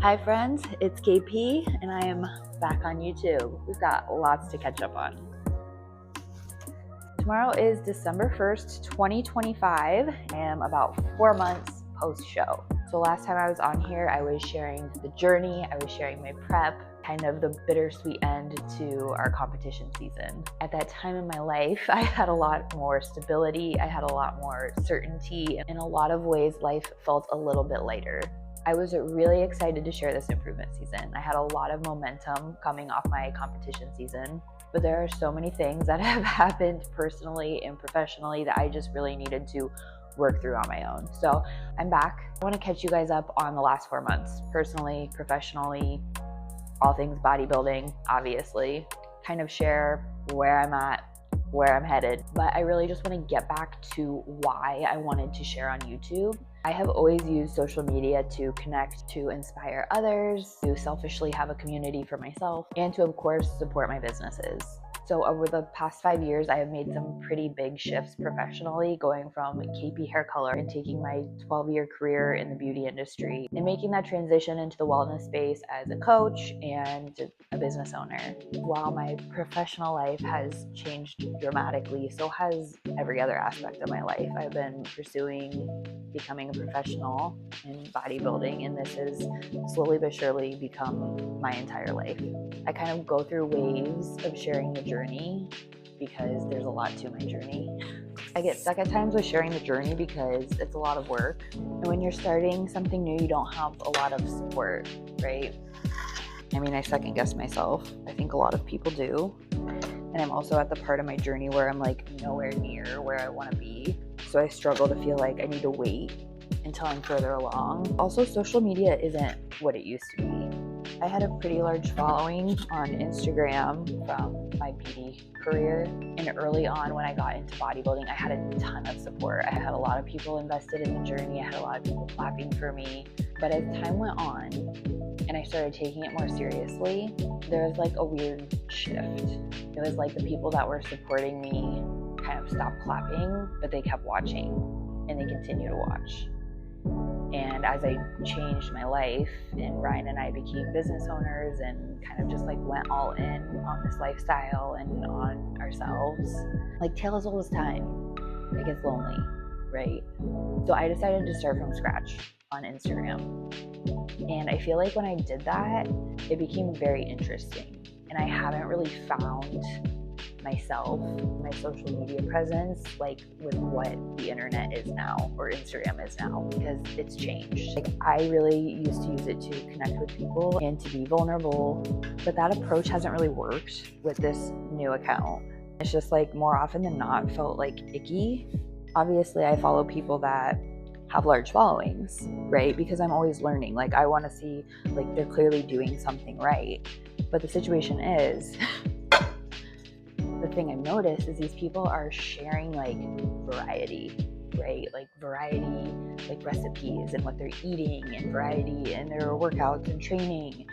Hi friends, it's KP and I am back on YouTube. We've got lots to catch up on. Tomorrow is December 1st, 2025. I am about 4 months post-show. So last time I was on here, I was sharing the journey, I was sharing my prep, kind of the bittersweet end to our competition season. At that time in my life, I had a lot more stability, I had a lot more certainty. In a lot of ways, life felt a little bit lighter. I was really excited to share this improvement season. I had a lot of momentum coming off my competition season, but there are so many things that have happened personally and professionally that I just really needed to work through on my own. So I'm back. I want to catch you guys up on the last 4 months, personally, professionally, all things bodybuilding, obviously, kind of share where I'm at, where I'm headed. But I really just want to get back to why I wanted to share on YouTube. I have always used social media to connect, to inspire others, to selfishly have a community for myself, and to, of course, support my businesses. So over the past 5 years, I have made some pretty big shifts professionally, going from KP hair color and taking my 12-year career in the beauty industry and making that transition into the wellness space as a coach and a business owner. While my professional life has changed dramatically, so has every other aspect of my life. I've been pursuing becoming a professional in bodybuilding, and this has slowly but surely become my entire life. I kind of go through waves of sharing the journey because there's a lot to my journey. I get stuck at times with sharing the journey because it's a lot of work. And when you're starting something new, you don't have a lot of support, right? I mean, I second guess myself. I think a lot of people do. And I'm also at the part of my journey where I'm like nowhere near where I want to be. So I struggle to feel like I need to wait until I'm further along. Also, social media isn't what it used to be. I had a pretty large following on Instagram from my beauty career. And early on when I got into bodybuilding, I had a ton of support. I had a lot of people invested in the journey. I had a lot of people clapping for me. But as time went on and I started taking it more seriously, there was like a weird shift. It was like the people that were supporting me kind of stopped clapping, but they kept watching and they continue to watch. And as I changed my life and Ryan and I became business owners and kind of just like went all in on this lifestyle and on ourselves, like tale as old as time, it gets lonely, right? So I decided to start from scratch on Instagram. And I feel like when I did that, it became very interesting. And I haven't really found myself, my social media presence, like with what the internet is now or Instagram is now, because it's changed. Like I really used to use it to connect with people and to be vulnerable, but that approach hasn't really worked with this new account. It's just like more often than not felt like icky. Obviously, I follow people that have large followings, right? Because I'm always learning. Like I want to see like they're clearly doing something right. But the situation is the thing I've noticed is these people are sharing like variety, right? Like variety, like recipes and what they're eating, and variety in their workouts and training,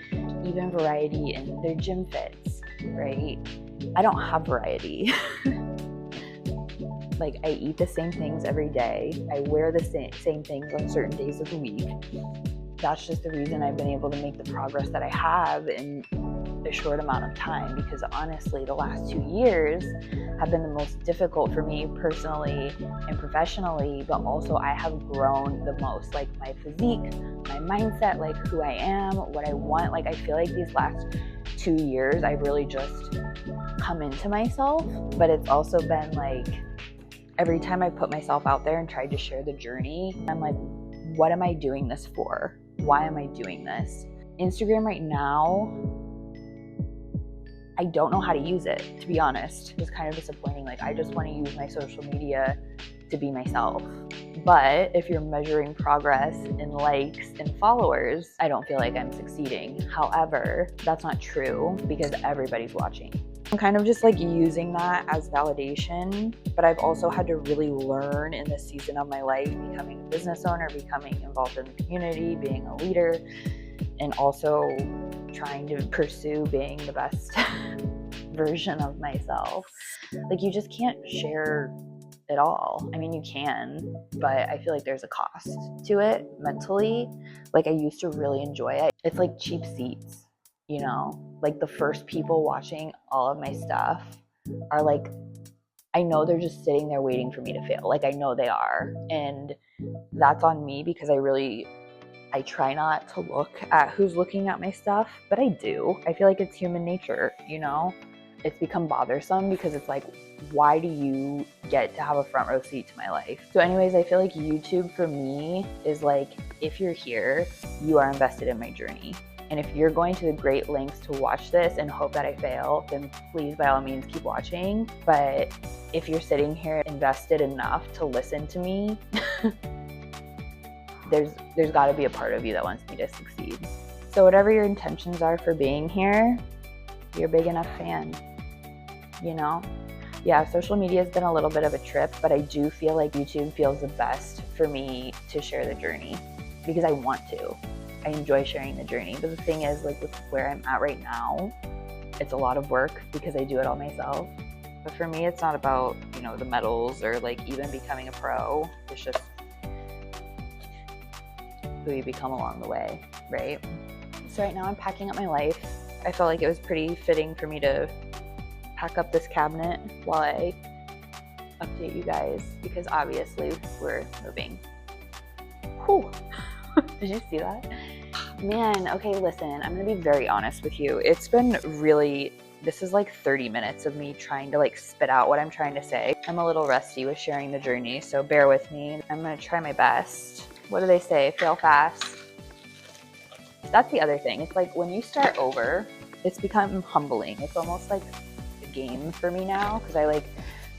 even variety in their gym fits, right? I don't have variety. Like I eat the same things every day. I wear the same things on certain days of the week. That's just the reason I've been able to make the progress that I have in a short amount of time, because honestly the last 2 years have been the most difficult for me personally and professionally, but also I have grown the most, like my physique, my mindset, like who I am, what I want. Like I feel like these last 2 years I've really just come into myself, but it's also been like every time I put myself out there and tried to share the journey, I'm like, what am I doing this for? Why am I doing this? Instagram right now, I don't know how to use it, to be honest. It's kind of disappointing. Like I just want to use my social media to be myself. But if you're measuring progress in likes and followers, I don't feel like I'm succeeding. However, that's not true because everybody's watching. I'm kind of just like using that as validation, but I've also had to really learn in this season of my life, becoming a business owner, becoming involved in the community, being a leader, and also trying to pursue being the best version of myself. Like you just can't share it all. I mean, you can, but I feel like there's a cost to it mentally. Like I used to really enjoy it. It's like cheap seats, you know? Like the first people watching all of my stuff are like, I know they're just sitting there waiting for me to fail. Like I know they are. And that's on me because I try not to look at who's looking at my stuff, but I do. I feel like it's human nature, you know? It's become bothersome because it's like, why do you get to have a front row seat to my life? So anyways, I feel like YouTube for me is like, if you're here, you are invested in my journey. And if you're going to the great lengths to watch this and hope that I fail, then please, by all means, keep watching. But if you're sitting here invested enough to listen to me, there's got to be a part of you that wants me to succeed. So whatever your intentions are for being here, you're a big enough fan, you know? Yeah, social media has been a little bit of a trip, but I do feel like YouTube feels the best for me to share the journey because I want to. I enjoy sharing the journey. But the thing is, like with where I'm at right now, it's a lot of work because I do it all myself. But for me, it's not about, you know, the medals or like even becoming a pro. It's just who you become along the way, right? So right now I'm packing up my life. I felt like it was pretty fitting for me to pack up this cabinet while I update you guys because obviously we're moving. Whew. Did you see that? Man, okay, listen, I'm gonna be very honest with you. It's been really, this is like 30 minutes of me trying to like spit out what I'm trying to say. I'm a little rusty with sharing the journey, so bear with me. I'm gonna try my best. What do they say? Fail fast. That's the other thing. It's like when you start over, it's become humbling. It's almost like a game for me now because I like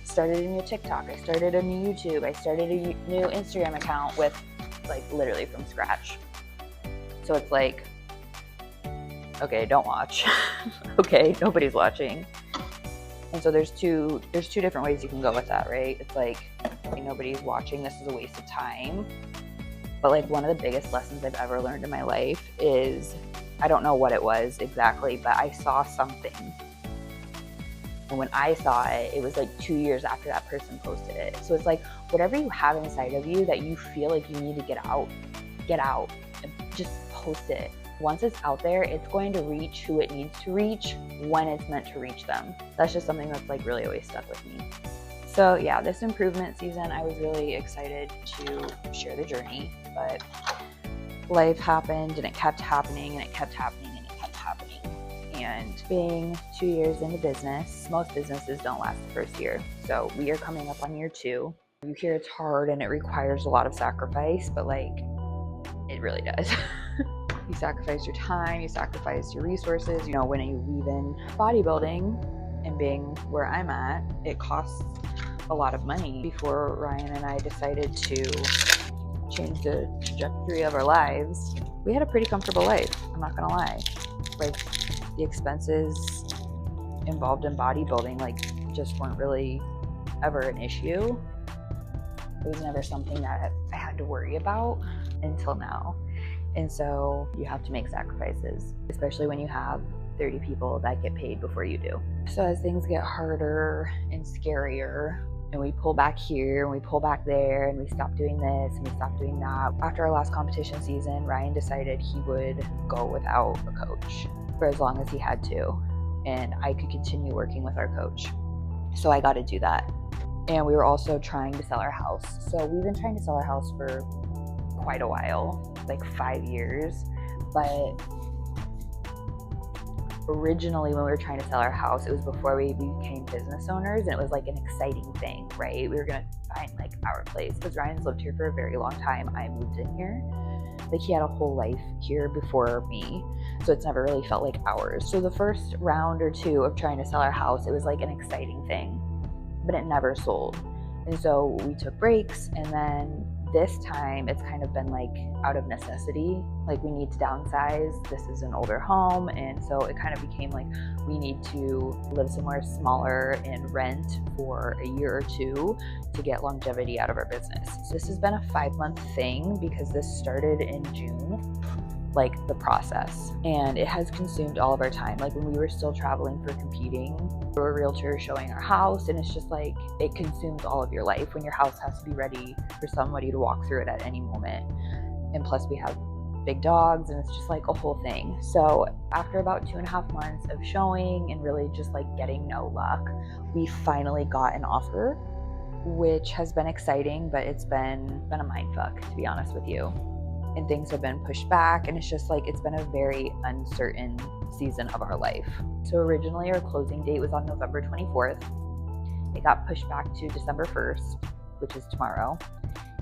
started a new TikTok. I started a new YouTube. I started a new Instagram account with like literally from scratch. So it's like, okay, don't watch. Okay, nobody's watching. And so there's two different ways you can go with that, right? It's like, okay, nobody's watching, this is a waste of time. But like one of the biggest lessons I've ever learned in my life is, I don't know what it was exactly, but I saw something. And when I saw it, it was like 2 years after that person posted it. So it's like, whatever you have inside of you that you feel like you need to get out and just post it. Once it's out there, it's going to reach who it needs to reach when it's meant to reach them. That's just something that's like really always stuck with me. So yeah, this improvement season, I was really excited to share the journey, but life happened and it kept happening and it kept happening and it kept happening. And being 2 years into business, most businesses don't last the first year. So we are coming up on year 2. You hear it's hard and it requires a lot of sacrifice, but like, it really does. You sacrifice your time, you sacrifice your resources. You know, when you weave in bodybuilding and being where I'm at, it costs a lot of money. Before Ryan and I decided to change the trajectory of our lives, we had a pretty comfortable life, I'm not gonna lie. Like, the expenses involved in bodybuilding like just weren't really ever an issue. It was never something that I had to worry about until now. And so you have to make sacrifices, especially when you have 30 people that get paid before you do. So as things get harder and scarier, and we pull back here and we pull back there and we stop doing this and we stop doing that. After our last competition season, Ryan decided he would go without a coach for as long as he had to, and I could continue working with our coach. So I got to do that. And we were also trying to sell our house. So we've been trying to sell our house for quite a while, like 5 years. But originally when we were trying to sell our house, it was before we became business owners, and it was like an exciting thing, right? We were gonna find like our place because Ryan's lived here for a very long time. I moved in here. Like, he had a whole life here before me, so it's never really felt like ours. So the first round or two of trying to sell our house, it was like an exciting thing, but it never sold. And so we took breaks, and then this time it's kind of been like out of necessity. Like, we need to downsize. This is an older home, and so it kind of became like we need to live somewhere smaller and rent for a year or two to get longevity out of our business. So this has been a 5-month thing because this started in June, like the process, and it has consumed all of our time. Like, when we were still traveling for competing, we were a realtor showing our house, and it's just like it consumes all of your life when your house has to be ready for somebody to walk through it at any moment. And plus we have big dogs, and it's just like a whole thing. So after about 2.5 months of showing and really just like getting no luck, we finally got an offer, which has been exciting, but it's been a mindfuck, to be honest with you. And things have been pushed back, and it's just like it's been a very uncertain season of our life. So originally our closing date was on November 24th. It got pushed back to December 1st, which is tomorrow.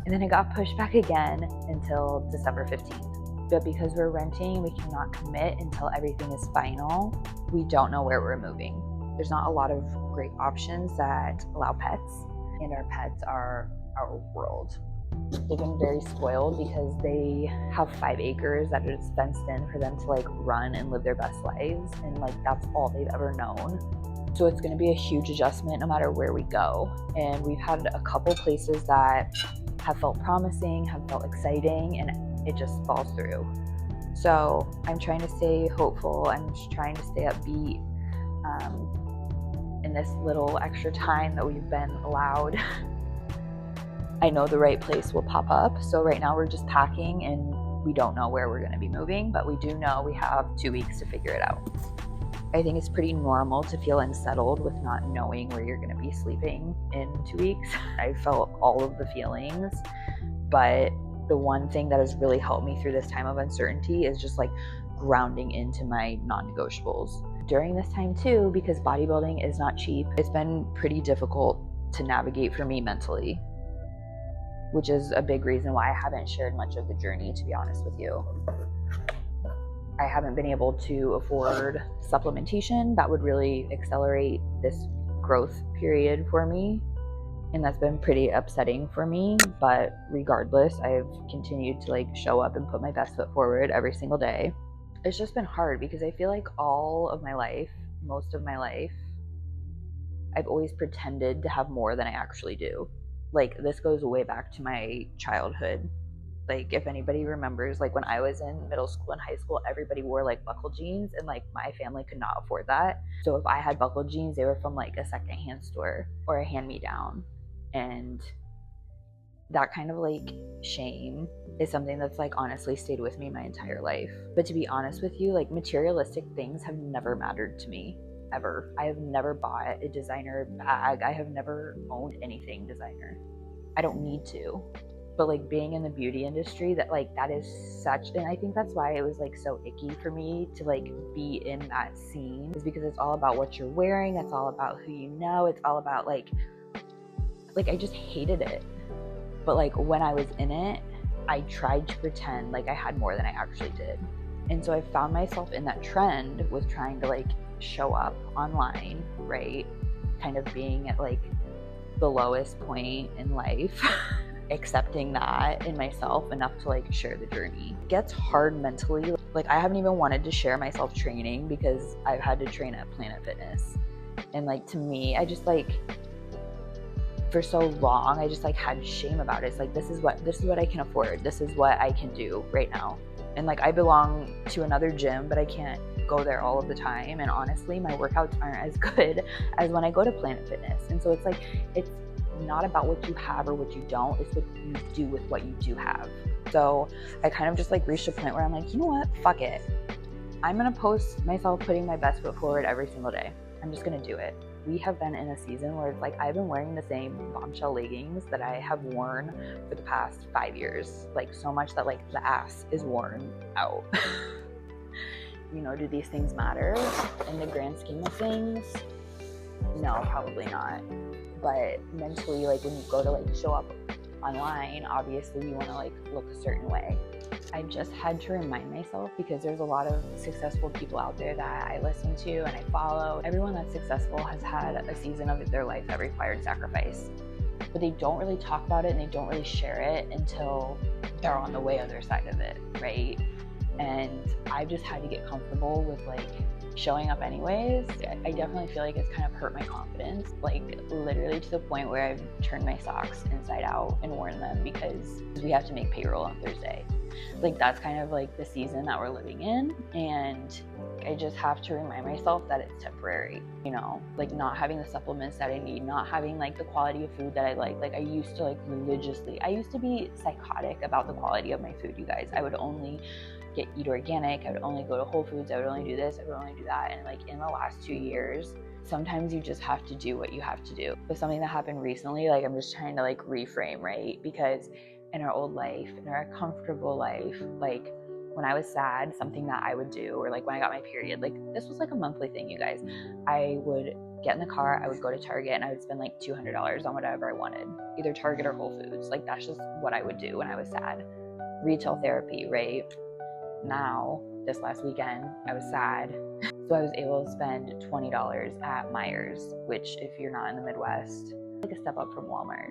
And then it got pushed back again until December 15th. But because we're renting, we cannot commit until everything is final. We don't know where we're moving. There's not a lot of great options that allow pets, and our pets are our world. They've been very spoiled because they have 5 acres that is fenced in for them to like run and live their best lives, and like that's all they've ever known. So it's going to be a huge adjustment no matter where we go. And we've had a couple places that have felt promising, have felt exciting, and it just falls through. So I'm trying to stay hopeful. I'm just trying to stay upbeat in this little extra time that we've been allowed. I know the right place will pop up. So right now we're just packing, and we don't know where we're going to be moving, but we do know we have 2 weeks to figure it out. I think it's pretty normal to feel unsettled with not knowing where you're going to be sleeping in 2 weeks. I felt all of the feelings, but the one thing that has really helped me through this time of uncertainty is just like grounding into my non-negotiables. During this time too, because bodybuilding is not cheap, it's been pretty difficult to navigate for me mentally, which is a big reason why I haven't shared much of the journey, to be honest with you. I haven't been able to afford supplementation that would really accelerate this growth period for me, and that's been pretty upsetting for me. But regardless, I've continued to like show up and put my best foot forward every single day. It's just been hard because I feel like all of my life, most of my life, I've always pretended to have more than I actually do. Like this goes way back to my childhood. Like if anybody remembers, like when I was in middle school and high school, everybody wore like buckle jeans, and like my family could not afford that. So if I had buckle jeans, they were from like a secondhand store or a hand-me-down. And that kind of like shame is something that's like honestly stayed with me my entire life. But to be honest with you, like materialistic things have never mattered to me ever. I have never bought a designer bag. I have never owned anything designer. I don't need to. But like being in the beauty industry, that like that is such, and I think that's why it was like so icky for me to like be in that scene, is because it's all about what you're wearing, it's all about who you know, it's all about like I just hated it. But like when I was in it, I tried to pretend like I had more than I actually did. And so I found myself in that trend with trying to like show up online, right? Kind of being at like the lowest point in life. Accepting that in myself enough to like share the journey. It gets hard mentally. Like I haven't even wanted to share myself training because I've had to train at Planet Fitness. And like to me, I just like for so long I just like had shame about it. It's like this is what I can afford. This is what I can do right now. And like I belong to another gym, but I can't go there all of the time. And honestly, my workouts aren't as good as when I go to Planet Fitness. And so it's like it's not about what you have or what you don't, it's what you do with what you do have. So I kind of just like reached a point where I'm like, you know what, fuck it, I'm gonna post myself putting my best foot forward every single day. I'm just gonna do it. We have been in a season where it's like I've been wearing the same bombshell leggings that I have worn for the past 5 years, like so much that like the ass is worn out. You know, do these things matter in the grand scheme of things? No, probably not. But mentally, like when you go to like show up online, obviously you want to like look a certain way. I just had to remind myself, because there's a lot of successful people out there that I listen to and I follow. Everyone that's successful has had a season of their life that required sacrifice, but they don't really talk about it and they don't really share it until they're on the way other side of it, right? And I've just had to get comfortable with like showing up anyways. I definitely feel like it's kind of hurt my confidence, like literally to the point where I've turned my socks inside out and worn them because we have to make payroll on Thursday. Like that's kind of like the season that we're living in, and I just have to remind myself that it's temporary, you know, like not having the supplements that I need, not having like the quality of food that I like I used to like religiously. I used to be psychotic about the quality of my food, you guys. I would only eat organic, I would only go to Whole Foods, I would only do this, I would only do that. And like in the last 2 years, sometimes you just have to do what you have to do. But something that happened recently, like I'm just trying to like reframe, right? Because in our old life, in our comfortable life, like when I was sad, something that I would do, or like when I got my period, like this was like a monthly thing, you guys. I would get in the car, I would go to Target, and I would spend like $200 on whatever I wanted, either Target or Whole Foods. Like that's just what I would do when I was sad. Retail therapy, right? Now, this last weekend, I was sad, so I was able to spend $20 at Meijer's, which if you're not in the Midwest, like a step up from Walmart.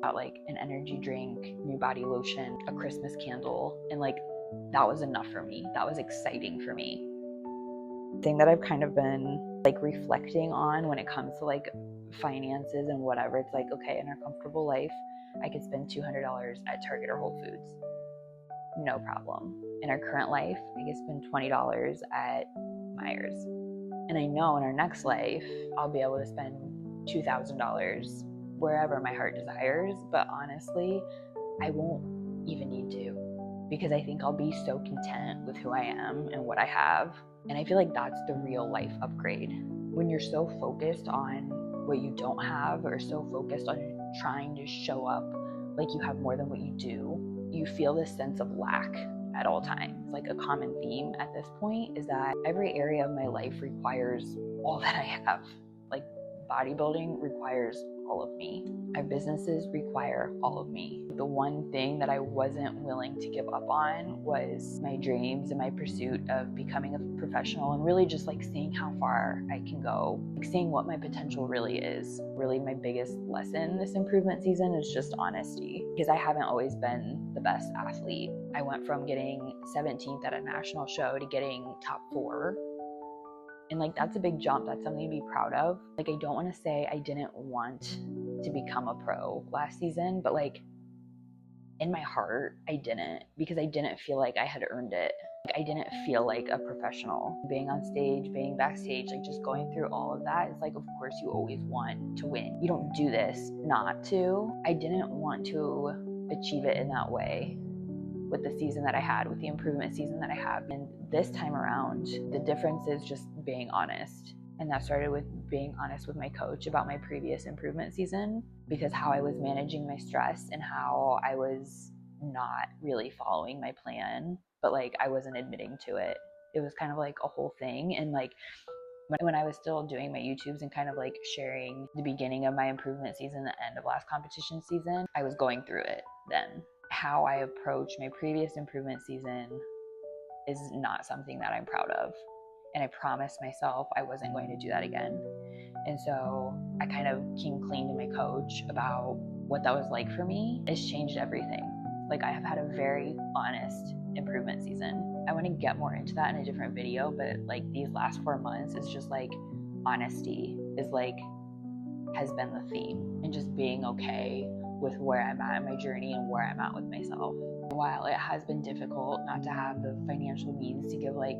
Got like an energy drink, new body lotion, a Christmas candle, and like that was enough for me. That was exciting for me. The thing that I've kind of been like reflecting on when it comes to like finances and whatever, it's like, okay, in our comfortable life, I could spend $200 at Target or Whole Foods. No problem. In our current life, I could spend $20 at Meijer's. And I know in our next life, I'll be able to spend $2,000 wherever my heart desires. But honestly, I won't even need to, because I think I'll be so content with who I am and what I have. And I feel like that's the real life upgrade. When you're so focused on what you don't have, or so focused on trying to show up like you have more than what you do, you feel this sense of lack at all times. Like a common theme at this point is that every area of my life requires all that I have. Like bodybuilding requires all of me. My businesses require all of me. The one thing that I wasn't willing to give up on was my dreams and my pursuit of becoming a professional, and really just like seeing how far I can go, like seeing what my potential really is. Really my biggest lesson this improvement season is just honesty, because I haven't always been the best athlete. I went from getting 17th at a national show to getting top 4. And like, that's a big jump. That's something to be proud of. Like, I don't want to say I didn't want to become a pro last season, but like in my heart, I didn't, because I didn't feel like I had earned it. Like, I didn't feel like a professional. Being on stage, being backstage, like just going through all of that, it's like, of course you always want to win. You don't do this not to. I didn't want to achieve it in that way with the season that I had, with the improvement season that I have. And this time around, the difference is just being honest. And that started with being honest with my coach about my previous improvement season, because how I was managing my stress and how I was not really following my plan, but like I wasn't admitting to it. It was kind of like a whole thing. And like when I was still doing my YouTubes and kind of like sharing the beginning of my improvement season, the end of last competition season, I was going through it then. How I approached my previous improvement season is not something that I'm proud of. And I promised myself I wasn't going to do that again. And so I kind of came clean to my coach about what that was like for me. It's changed everything. Like, I have had a very honest improvement season. I want to get more into that in a different video, but like these last 4 months, it's just like honesty is like, has been the theme, and just being okay with where I'm at in my journey and where I'm at with myself. While it has been difficult not to have the financial means to give like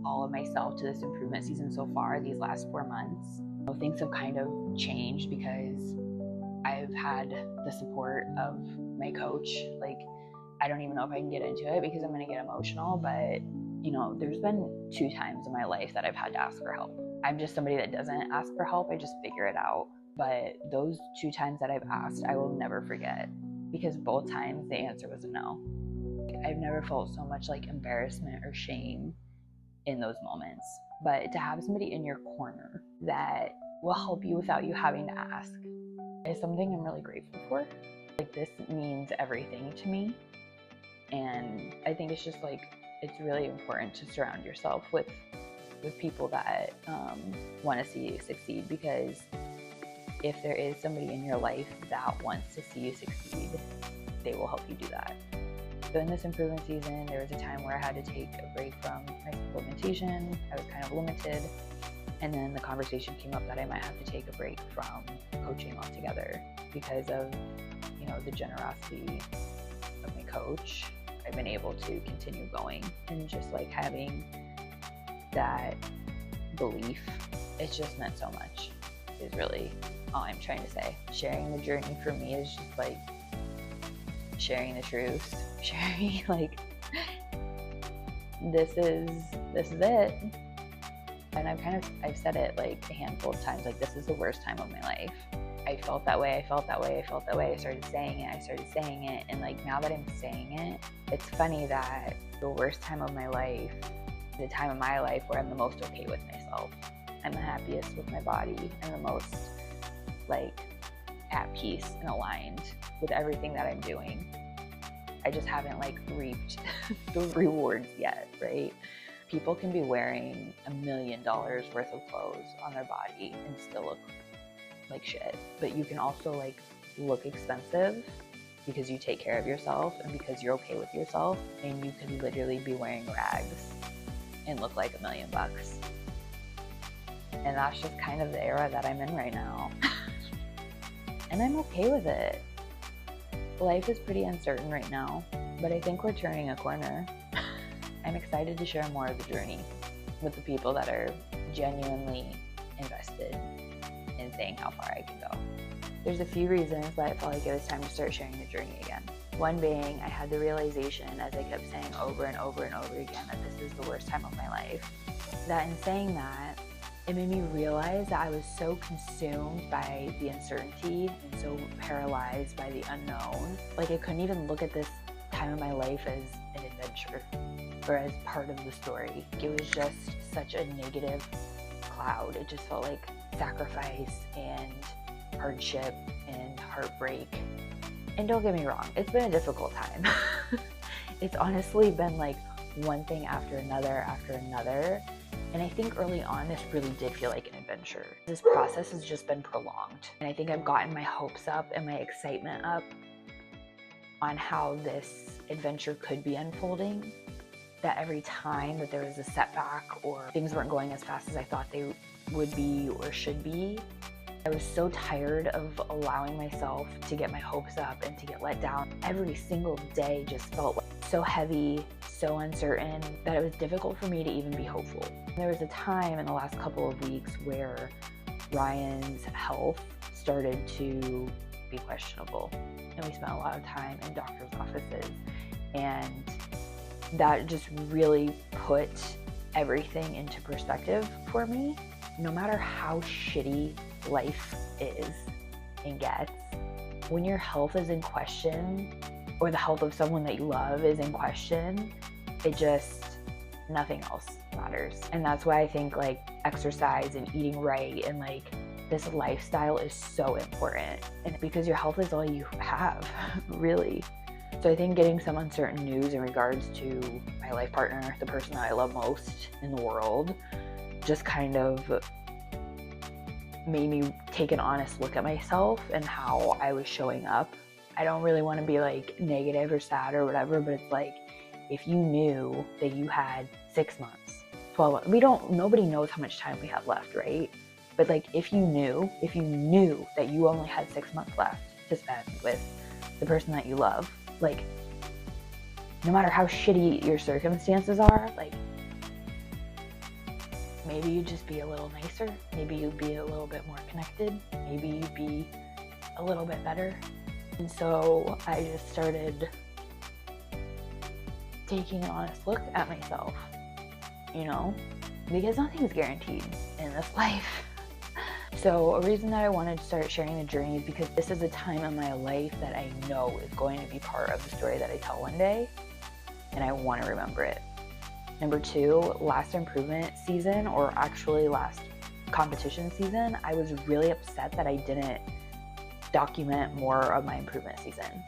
all of myself to this improvement season so far, these last 4 months, things have kind of changed because I've had the support of my coach. Like, I don't even know if I can get into it because I'm going to get emotional, but you know, there's been 2 times in my life that I've had to ask for help. I'm just somebody that doesn't ask for help, I just figure it out. But those 2 times that I've asked, I will never forget, because both times the answer was a no. I've never felt so much like embarrassment or shame in those moments. But to have somebody in your corner that will help you without you having to ask is something I'm really grateful for. Like, this means everything to me. And I think it's just like, it's really important to surround yourself with people that want to see you succeed, because if there is somebody in your life that wants to see you succeed, they will help you do that. So in this improvement season, there was a time where I had to take a break from my supplementation. I was kind of limited. And then the conversation came up that I might have to take a break from coaching altogether because of, you know, the generosity of my coach. I've been able to continue going, and just like having that belief, it's just meant so much, is really all I'm trying to say. Sharing the journey for me is just like sharing the truth, sharing like this is it. And I've said it like a handful of times, like, this is the worst time of my life. I felt that way, I felt that way, I felt that way. I started saying it. And like, now that I'm saying it, it's funny that the worst time of my life, the time of my life where I'm the most okay with myself. I'm the happiest with my body. I'm the most like at peace and aligned with everything that I'm doing. I just haven't like reaped the rewards yet, right? People can be wearing $1 million worth of clothes on their body and still look like shit. But you can also like look expensive because you take care of yourself and because you're okay with yourself, and you could literally be wearing rags and look like $1 million. And that's just kind of the era that I'm in right now. And I'm okay with it. Life is pretty uncertain right now, but I think we're turning a corner. I'm excited to share more of the journey with the people that are genuinely invested in saying how far I can go. There's a few reasons why I felt like it was time to start sharing the journey again. One being, I had the realization, as I kept saying over and over and over again, that this is the worst time of my life. That in saying that, it made me realize that I was so consumed by the uncertainty and so paralyzed by the unknown. Like, I couldn't even look at this time of my life as an adventure or as part of the story. It was just such a negative cloud. It just felt like sacrifice and hardship and heartbreak. And don't get me wrong, it's been a difficult time. It's honestly been like one thing after another. And I think early on, this really did feel like an adventure. This process has just been prolonged. And I think I've gotten my hopes up and my excitement up on how this adventure could be unfolding. That every time that there was a setback or things weren't going as fast as I thought they would be or should be, I was so tired of allowing myself to get my hopes up and to get let down. Every single day just felt so heavy, so uncertain, that it was difficult for me to even be hopeful. There was a time in the last couple of weeks where Ryan's health started to be questionable, and we spent a lot of time in doctor's offices, and that just really put everything into perspective for me. No matter how shitty life is and gets, when your health is in question, or the health of someone that you love is in question, nothing else matters. And that's why I think like exercise and eating right and like this lifestyle is so important. And because your health is all you have, really. So I think getting some uncertain news in regards to my life partner, the person that I love most in the world, just kind of made me take an honest look at myself and how I was showing up. I don't really want to be like negative or sad or whatever, but it's like, if you knew that you had 6 months, 12 months, nobody knows how much time we have left, right? But like, if you knew that you only had 6 months left to spend with the person that you love, like, no matter how shitty your circumstances are, like, maybe you'd just be a little nicer. Maybe you'd be a little bit more connected. Maybe you'd be a little bit better. And so I just started taking an honest look at myself, because nothing's guaranteed in this life. So a reason that I wanted to start sharing the journey is because this is a time in my life that I know is going to be part of the story that I tell one day, and I want to remember it. Number 2, last improvement season, or actually last competition season, I was really upset that I didn't document more of my improvement season.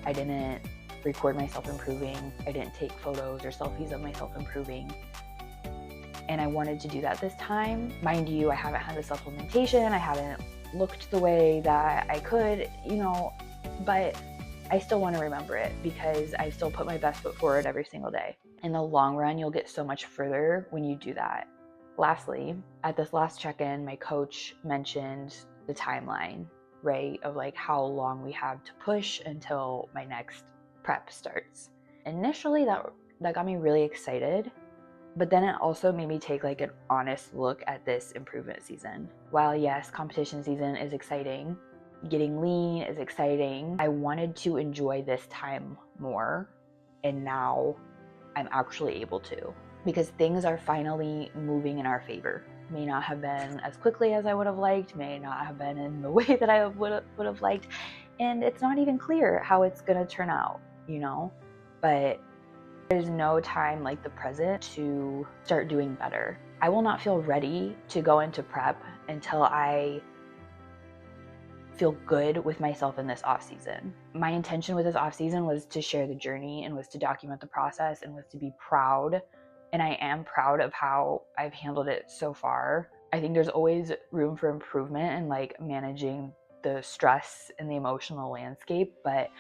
I didn't record myself improving. I didn't take photos or selfies of myself improving. And I wanted to do that this time. Mind you, I haven't had the supplementation. I haven't looked the way that I could, but I still want to remember it because I still put my best foot forward every single day. In the long run, you'll get so much further when you do that. Lastly, at this last check-in, my coach mentioned the timeline, right, of like how long we have to push until my next prep starts. Initially, that got me really excited, but then it also made me take like an honest look at this improvement season. While yes, competition season is exciting, getting lean is exciting, I wanted to enjoy this time more, and now I'm actually able to, because things are finally moving in our favor. May not have been as quickly as I would have liked, may not have been in the way that I would have liked, and it's not even clear how it's going to turn out, you know? But there's no time like the present to start doing better. I will not feel ready to go into prep until I feel good with myself in this off season. My intention with this off season was to share the journey and was to document the process and was to be proud. And I am proud of how I've handled it so far. I think there's always room for improvement in like managing the stress and the emotional landscape. But,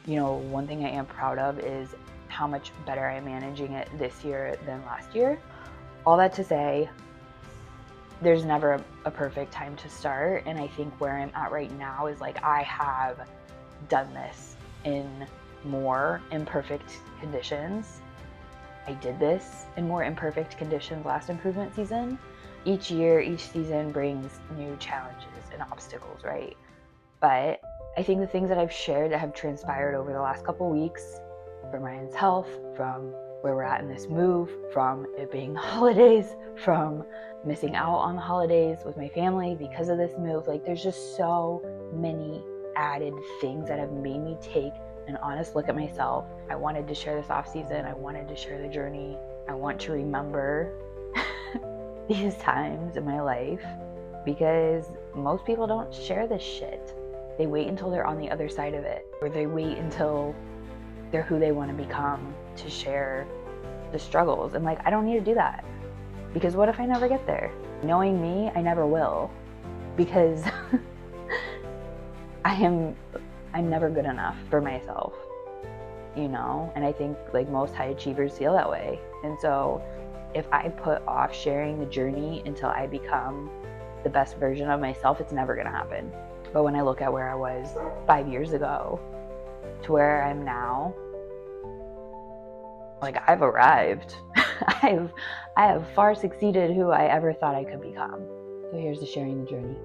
you know, one thing I am proud of is how much better I'm managing it this year than last year. All that to say, there's never a perfect time to start. And I think where I'm at right now is like, I have done this in more imperfect conditions. I did this in more imperfect conditions last improvement season. Each year, each season brings new challenges and obstacles, right? But I think the things that I've shared that have transpired over the last couple weeks, from Ryan's health, from where we're at in this move, from it being the holidays, from missing out on the holidays with my family because of this move, like there's just so many added things that have made me take an honest look at myself. I wanted to share this off season. I wanted to share the journey. I want to remember these times in my life, because most people don't share this shit. They wait until they're on the other side of it, or they wait until they're who they want to become to share the struggles. And like, I don't need to do that, because what if I never get there? Knowing me, I never will, because I'm never good enough for myself, you know? And I think like most high achievers feel that way. And so if I put off sharing the journey until I become the best version of myself, it's never gonna happen. But when I look at where I was 5 years ago to where I'm now, like I've arrived. I have far succeeded who I ever thought I could become. So here's to sharing the journey.